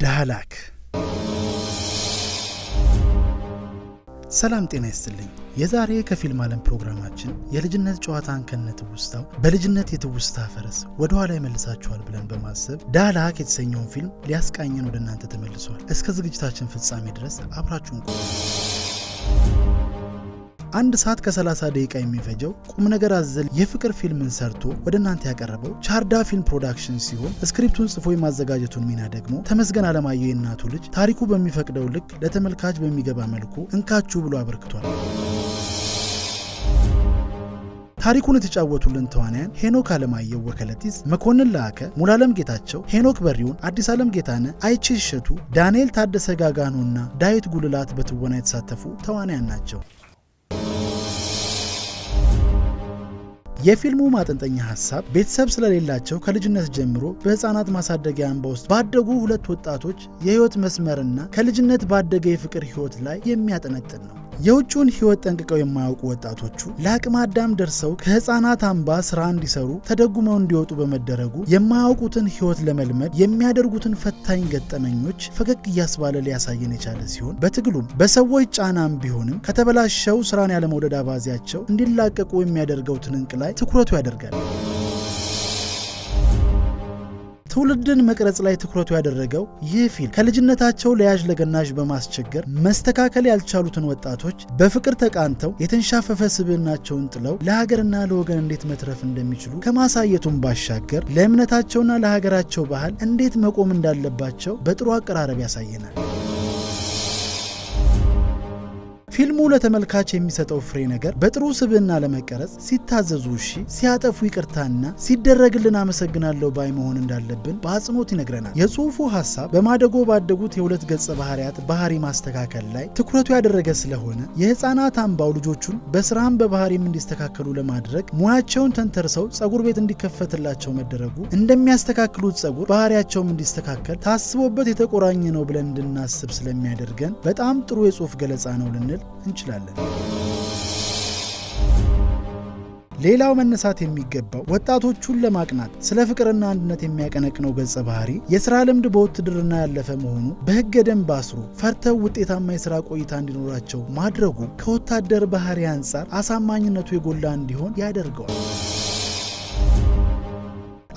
ዳህላክ። ሰላም ጤና ይስጥልኝ። የዛሬ ከፊልም ዓለም ፕሮግራማችን የልጅነት ጨዋታን ከነትውስታው በልጅነት የትውስታ ፈረስ ወደ ኋላ ይመልሳችኋል ብለን በማሰብ ዳህላክ የተሰኘውን ፊልም ሊያስቃኘን ወደ እናንተ ተመልሷል። እስከ ዝግጅታችን ፍጻሜ ድረስ አብራችሁን ቆዩ። 1 ሰዓት ከ30 ደቂቃ የሚፈጀው ቁም ነገር አዘል የፍቅር ፊልምን ሰርቶ ወደ እናንተ ያቀረበው ቻርዳ ፊልም ፕሮዳክሽን ሲሆን ስክሪፕቱን ጽፎ የማዘጋጀቱን ሚና ደግሞ ተመስገን አለማየሁ የእናቱ ልጅ ታሪኩ በሚፈቅደው ልክ ለተመልካች በሚገባ መልኩ እንካችሁ ብሎ አበርክቷል። ታሪኩን የተጫወቱልን ተዋናያን ሄኖክ አለማየሁ ወከለቲስ፣ መኮንን ላከ፣ ሙሉዓለም ጌታቸው፣ ሄኖክ በሪውን፣ አዲስ ዓለም ጌታነህ፣ አይቼ እሸቱ፣ ዳንኤል ታደሰ ጋጋኖና ዳዊት ጉልላት በትወና የተሳተፉ ተዋናያን ናቸው። የፊልሙ ማጠንጠኛ ሐሳብ ቤተሰብ ስለሌላቸው ከልጅነት ጀምሮ በህፃናት ማሳደጊያ አምባ ውስጥ ባደጉ ሁለት ወጣቶች የህይወት መስመርና ከልጅነት ባደገ የፍቅር ህይወት ላይ የሚያጠነጥን ነው። የውጭውን ህይወት ጠንቅቀው የማያውቁ ወጣቶቹ ለአቅመ አዳም ደርሰው ከህፃናት አምባ ስራ እንዲሰሩ ተደጉመው እንዲወጡ በመደረጉ የማያውቁትን ህይወት ለመልመድ የሚያደርጉትን ፈታኝ ገጠመኞች ፈገግ እያስባለ ሊያሳየን የቻለ ሲሆን በትግሉም በሰዎች ጫናም ቢሆንም ከተበላሸው ስራን ያለመውደድ አባዜያቸው እንዲላቀቁ የሚያደርገው ትንንቅ ላይ ትኩረቱ ያደርጋል። ትውልድን መቅረጽ ላይ ትኩረቱ ያደረገው ይህ ፊልም ከልጅነታቸው ለያዥ ለገናዥ በማስቸገር መስተካከል ያልቻሉትን ወጣቶች በፍቅር ተቃንተው የተንሻፈፈ ስብዕናቸውን ጥለው ለሀገርና ለወገን እንዴት መትረፍ እንደሚችሉ ከማሳየቱም ባሻገር ለእምነታቸውና ለሀገራቸው ባህል እንዴት መቆም እንዳለባቸው በጥሩ አቀራረብ ያሳየናል። ፊልሙ ለተመልካች የሚሰጠው ፍሬ ነገር በጥሩ ስብዕና ለመቀረጽ ሲታዘዙ እሺ፣ ሲያጠፉ ይቅርታና ሲደረግልን አመሰግናለሁ ባይ መሆን እንዳለብን በአጽንኦት ይነግረናል። የጽሑፉ ሐሳብ በማደጎ ባደጉት የሁለት ገጸ ባህሪያት ባህሪ ማስተካከል ላይ ትኩረቱ ያደረገ ስለሆነ የህፃናት አምባው ልጆቹን በስራም በባህሪም እንዲስተካከሉ ለማድረግ ሙያቸውን ተንተርሰው ጸጉር ቤት እንዲከፈትላቸው መደረጉ እንደሚያስተካክሉት ጸጉር ባህሪያቸውም እንዲስተካከል ታስቦበት የተቆራኘ ነው ብለን እንድናስብ ስለሚያደርገን በጣም ጥሩ የጽሑፍ ገለጻ ነው ልንል እንችላለን። ሌላው መነሳት የሚገባው ወጣቶቹን ለማቅናት ስለ ፍቅርና አንድነት የሚያቀነቅነው ገጸ ባህሪ የሥራ ልምድ በውትድርና ያለፈ መሆኑ በሕገ ደንብ አስሮ ፈርተው ውጤታማ የሥራ ቆይታ እንዲኖራቸው ማድረጉ ከወታደር ባህሪ አንጻር አሳማኝነቱ የጎላ እንዲሆን ያደርገዋል።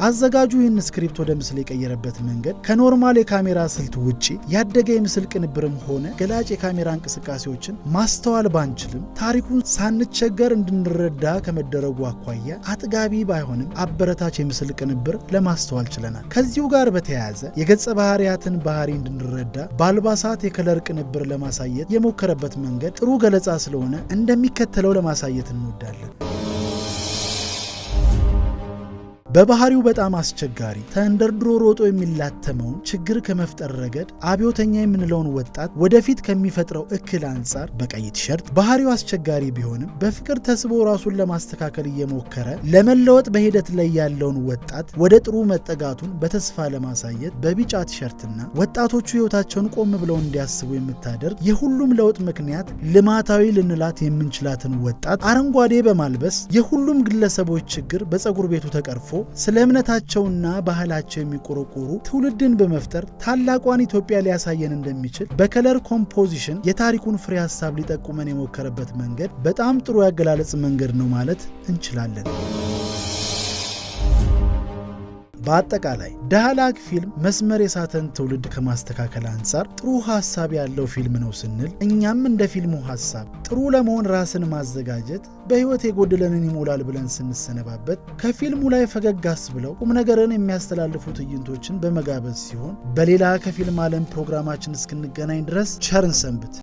አዘጋጁ ይህን ስክሪፕት ወደ ምስል የቀየረበት መንገድ ከኖርማል የካሜራ ስልት ውጪ ያደገ የምስል ቅንብርም ሆነ ገላጭ የካሜራ እንቅስቃሴዎችን ማስተዋል ባንችልም ታሪኩን ሳንቸገር እንድንረዳ ከመደረጉ አኳያ አጥጋቢ ባይሆንም አበረታች የምስል ቅንብር ለማስተዋል ችለናል። ከዚሁ ጋር በተያያዘ የገጸ ባህሪያትን ባህሪ እንድንረዳ በአልባሳት የከለር ቅንብር ለማሳየት የሞከረበት መንገድ ጥሩ ገለጻ ስለሆነ እንደሚከተለው ለማሳየት እንወዳለን። በባህሪው በጣም አስቸጋሪ ተንደርድሮ ሮጦ የሚላተመውን ችግር ከመፍጠር ረገድ አብዮተኛ የምንለውን ወጣት ወደፊት ከሚፈጥረው እክል አንጻር በቀይ ቲሸርት ባህሪው አስቸጋሪ ቢሆንም በፍቅር ተስቦ ራሱን ለማስተካከል እየሞከረ ለመለወጥ በሂደት ላይ ያለውን ወጣት ወደ ጥሩ መጠጋቱን በተስፋ ለማሳየት በቢጫ ቲሸርትና ወጣቶቹ ሕይወታቸውን ቆም ብለው እንዲያስቡ የምታደርግ የሁሉም ለውጥ ምክንያት ልማታዊ ልንላት የምንችላትን ወጣት አረንጓዴ በማልበስ የሁሉም ግለሰቦች ችግር በፀጉር ቤቱ ተቀርፎ ስለ እምነታቸውና ባህላቸው የሚቆረቆሩ ትውልድን በመፍጠር ታላቋን ኢትዮጵያ ሊያሳየን እንደሚችል በከለር ኮምፖዚሽን የታሪኩን ፍሬ ሐሳብ ሊጠቁመን የሞከረበት መንገድ በጣም ጥሩ ያገላለጽ መንገድ ነው ማለት እንችላለን። በአጠቃላይ ዳህላክ ፊልም መስመር የሳተን ትውልድ ከማስተካከል አንጻር ጥሩ ሐሳብ ያለው ፊልም ነው ስንል እኛም እንደ ፊልሙ ሐሳብ ጥሩ ለመሆን ራስን ማዘጋጀት በሕይወት የጎደለንን ይሞላል ብለን ስንሰነባበት ከፊልሙ ላይ ፈገግ አስብለው ቁም ነገርን የሚያስተላልፉ ትዕይንቶችን በመጋበዝ ሲሆን በሌላ ከፊልም ዓለም ፕሮግራማችን እስክንገናኝ ድረስ ቸርን ሰንብት።